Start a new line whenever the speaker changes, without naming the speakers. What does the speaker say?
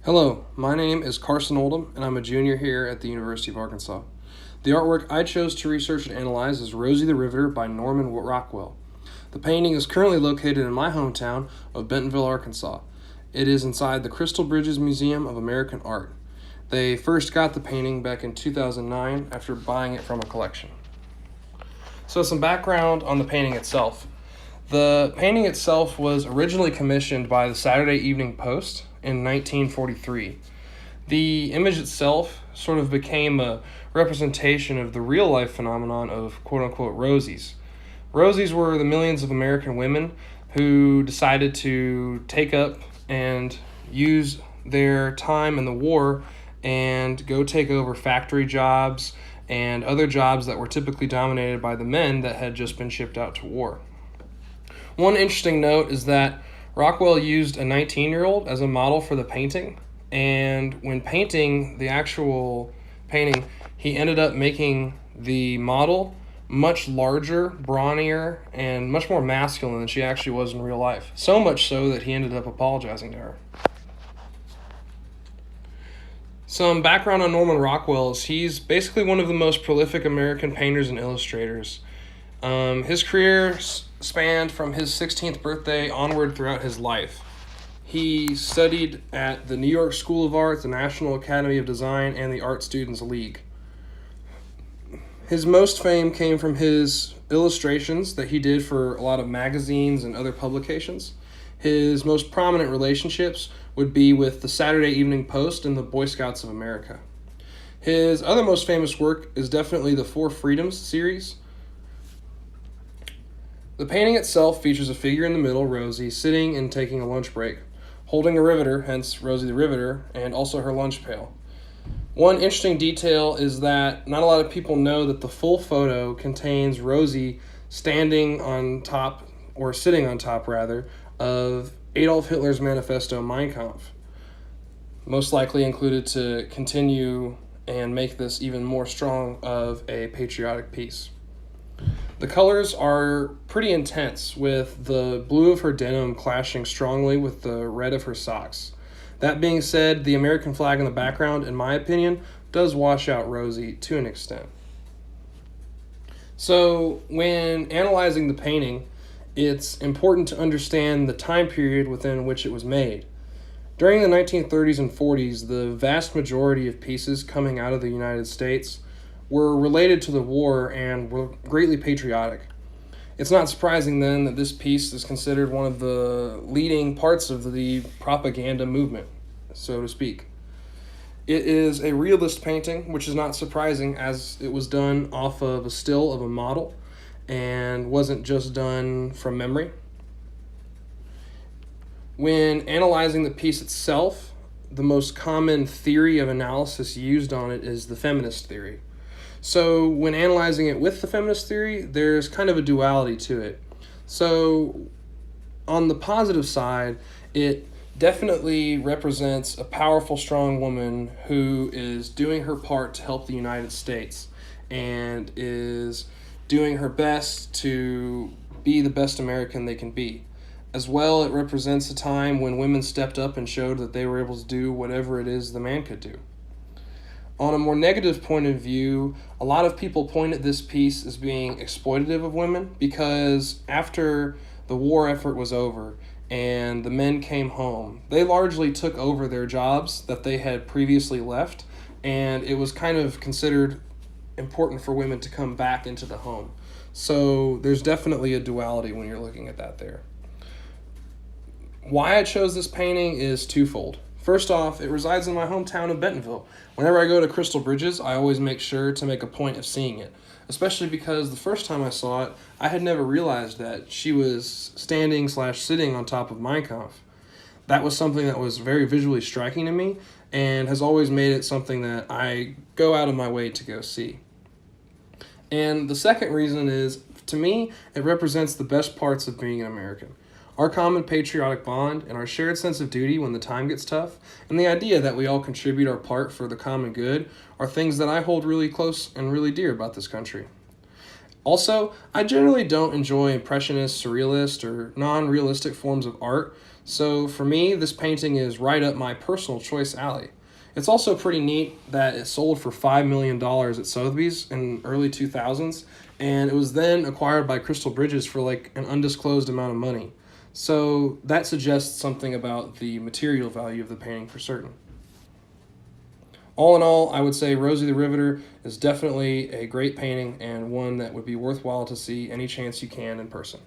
Hello, my name is Carson Oldham, and I'm a junior here at the University of Arkansas. The artwork I chose to research and analyze is Rosie the Riveter by Norman Rockwell. The painting is currently located in my hometown of Bentonville, Arkansas. It is inside the Crystal Bridges Museum of American Art. They first got the painting back in 2009 after buying it from a collection. So some background on the painting itself. The painting itself was originally commissioned by the Saturday Evening Post in 1943. The image itself sort of became a representation of the real life phenomenon of quote unquote Rosies. Rosies were the millions of American women who decided to take up and use their time in the war and go take over factory jobs and other jobs that were typically dominated by the men that had just been shipped out to war. One interesting note is that Rockwell used a 19-year-old as a model for the painting, and when painting the actual painting, he ended up making the model much larger, brawnier, and much more masculine than she actually was in real life. So much so that he ended up apologizing to her. Some background on Norman Rockwell is he's basically one of the most prolific American painters and illustrators. His career spanned from his 16th birthday onward throughout his life. He studied at the New York School of Art, the National Academy of Design, and the Art Students League. His most fame came from his illustrations that he did for a lot of magazines and other publications. His most prominent relationships would be with the Saturday Evening Post and the Boy Scouts of America. His other most famous work is definitely the Four Freedoms series. The painting itself features a figure in the middle, Rosie, sitting and taking a lunch break, holding a riveter, hence Rosie the Riveter, and also her lunch pail. One interesting detail is that not a lot of people know that the full photo contains Rosie standing on top, or sitting on top rather, of Adolf Hitler's manifesto Mein Kampf, most likely included to continue and make this even more strong of a patriotic piece. The colors are pretty intense, with the blue of her denim clashing strongly with the red of her socks. That being said, the American flag in the background, in my opinion, does wash out Rosie to an extent. So, when analyzing the painting, it's important to understand the time period within which it was made. During the 1930s and 40s, the vast majority of pieces coming out of the United States were related to the war and were greatly patriotic. It's not surprising then that this piece is considered one of the leading parts of the propaganda movement, so to speak. It is a realist painting, which is not surprising as it was done off of a still of a model and wasn't just done from memory. When analyzing the piece itself, the most common theory of analysis used on it is the feminist theory. So when analyzing it with the feminist theory, there's kind of a duality to it. So on the positive side, it definitely represents a powerful, strong woman who is doing her part to help the United States and is doing her best to be the best American they can be. As well, it represents a time when women stepped up and showed that they were able to do whatever it is the man could do. On a more negative point of view, a lot of people point at this piece as being exploitative of women because after the war effort was over and the men came home, they largely took over their jobs that they had previously left, and it was kind of considered important for women to come back into the home. So there's definitely a duality when you're looking at that there. Why I chose this painting is twofold. First off, it resides in my hometown of Bentonville. Whenever I go to Crystal Bridges, I always make sure to make a point of seeing it, especially because the first time I saw it, I had never realized that she was standing/sitting on top of Mein Kampf. That was something that was very visually striking to me and has always made it something that I go out of my way to go see. And the second reason is, to me, it represents the best parts of being an American. Our common patriotic bond and our shared sense of duty when the time gets tough, and the idea that we all contribute our part for the common good are things that I hold really close and really dear about this country. Also, I generally don't enjoy impressionist, surrealist, or non-realistic forms of art, So for me, this painting is right up my personal choice alley. It's also pretty neat that it sold for $5 million at Sotheby's in early 2000s, and it was then acquired by Crystal Bridges for like an undisclosed amount of money. So that suggests something about the material value of the painting for certain. All in all, I would say Rosie the Riveter is definitely a great painting and one that would be worthwhile to see any chance you can in person.